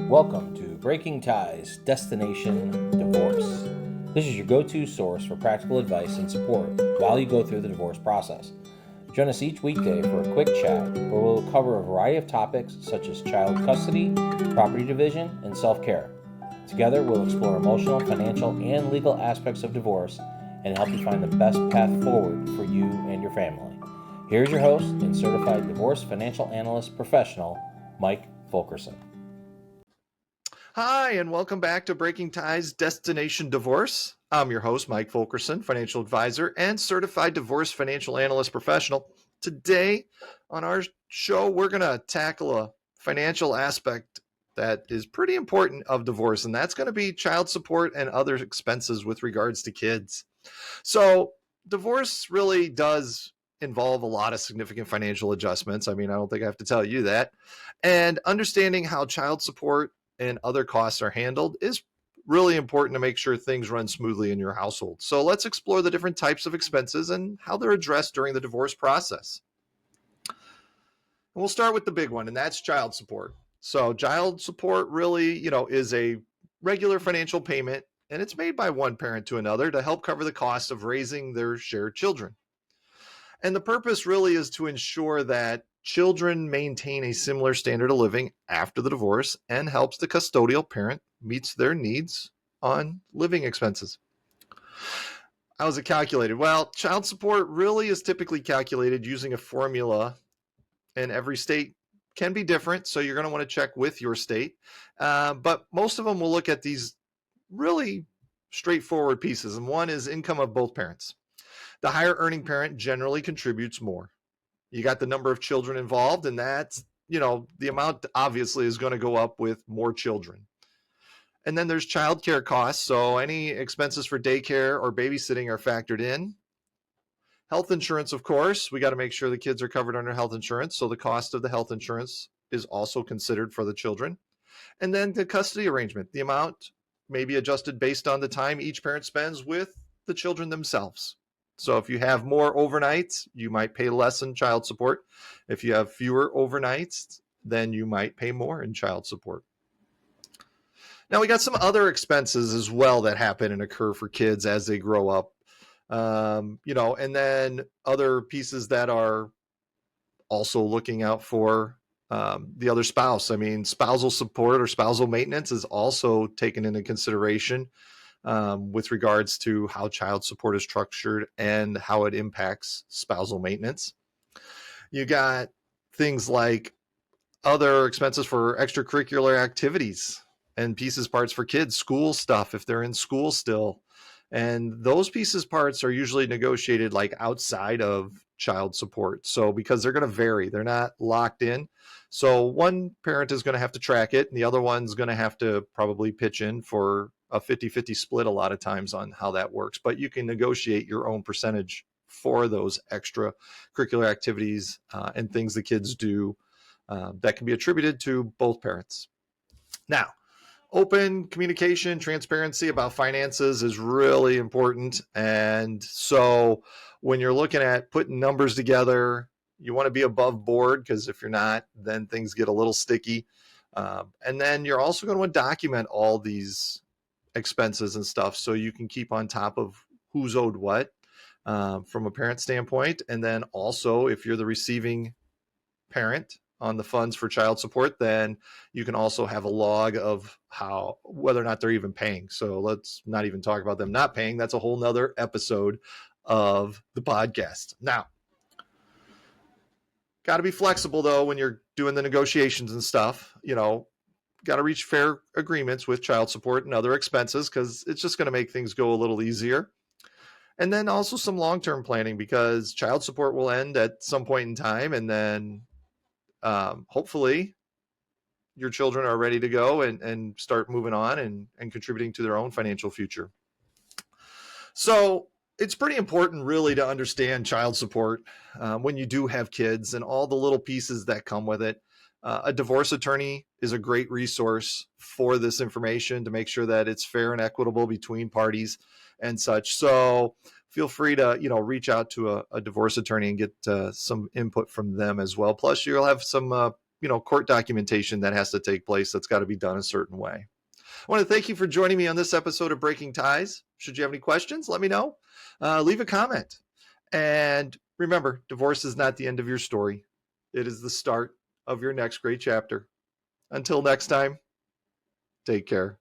Welcome to Breaking Ties, Destination Divorce. This is your go-to source for practical advice and support while you go through the divorce process. Join us each weekday for a quick chat where we'll cover a variety of topics such as child custody, property division, and self-care. Together, we'll explore emotional, financial, and legal aspects of divorce and help you find the best path forward for you and your family. Here's your host and Certified Divorce Financial Analyst Professional, Mike Fulkerson. Hi, and welcome back to Breaking Ties, Destination Divorce. I'm your host, Mike Fulkerson, financial advisor and certified divorce financial analyst professional. Today on our show, we're going to tackle a financial aspect that is pretty important of divorce, and that's going to be child support and other expenses with regards to kids. So divorce really does involve a lot of significant financial adjustments. I mean, I don't think I have to tell you that. And understanding how child support and other costs are handled is really important to make sure things run smoothly in your household. So let's explore the different types of expenses and how they're addressed during the divorce process. And we'll start with the big one, and that's child support. So child support really, is a regular financial payment, and it's made by one parent to another to help cover the cost of raising their shared children. And the purpose really is to ensure that children maintain a similar standard of living after the divorce and helps the custodial parent meets their needs on living expenses. How is it calculated? Well, child support really is typically calculated using a formula, and every state can be different, so you're going to want to check with your state. But most of them will look at these really straightforward pieces, and one is income of both parents. The higher earning parent generally contributes more. You got the number of children involved, and that's, the amount obviously is going to go up with more children. And then there's childcare costs. So any expenses for daycare or babysitting are factored in. Health insurance, of course, we got to make sure the kids are covered under health insurance. So the cost of the health insurance is also considered for the children. And then the custody arrangement, the amount may be adjusted based on the time each parent spends with the children themselves. So if you have more overnights, you might pay less in child support. If you have fewer overnights, then you might pay more in child support. Now, we got some other expenses as well that happen and occur for kids as they grow up. And then other pieces that are also looking out for the other spouse. I mean, spousal support or spousal maintenance is also taken into consideration with regards to how child support is structured and how it impacts spousal maintenance. You got things like other expenses for extracurricular activities and parts for kids, school stuff if they're in school still. And those parts are usually negotiated like outside of child support. So because they're going to vary, they're not locked in. So one parent is going to have to track it, and the other one's going to have to probably pitch in for a 50-50 split a lot of times on how that works. But you can negotiate your own percentage for those extracurricular activities and things the kids do that can be attributed to both parents. Now, open communication, transparency about finances is really important. And so when you're looking at putting numbers together, you want to be above board, because if you're not, then things get a little sticky. And then you're also going to want to document all these expenses and stuff so you can keep on top of who's owed what from a parent standpoint. And then also, if you're the receiving parent on the funds for child support, then you can also have a log of whether or not they're even paying. So let's not even talk about them not paying. That's a whole nother episode of the podcast. Now, got to be flexible though when you're doing the negotiations and stuff. Got to reach fair agreements with child support and other expenses, because it's just going to make things go a little easier. And then also some long-term planning, because child support will end at some point in time, and then hopefully your children are ready to go and start moving on and contributing to their own financial future. So it's pretty important really to understand child support when you do have kids and all the little pieces that come with it. A divorce attorney is a great resource for this information to make sure that it's fair and equitable between parties and such. So feel free to, reach out to a divorce attorney and get some input from them as well. Plus, you'll have some court documentation that has to take place that's got to be done a certain way. I want to thank you for joining me on this episode of Breaking Ties. Should you have any questions, let me know. Leave a comment. And remember, divorce is not the end of your story. It is the start of your next great chapter. Until next time, take care.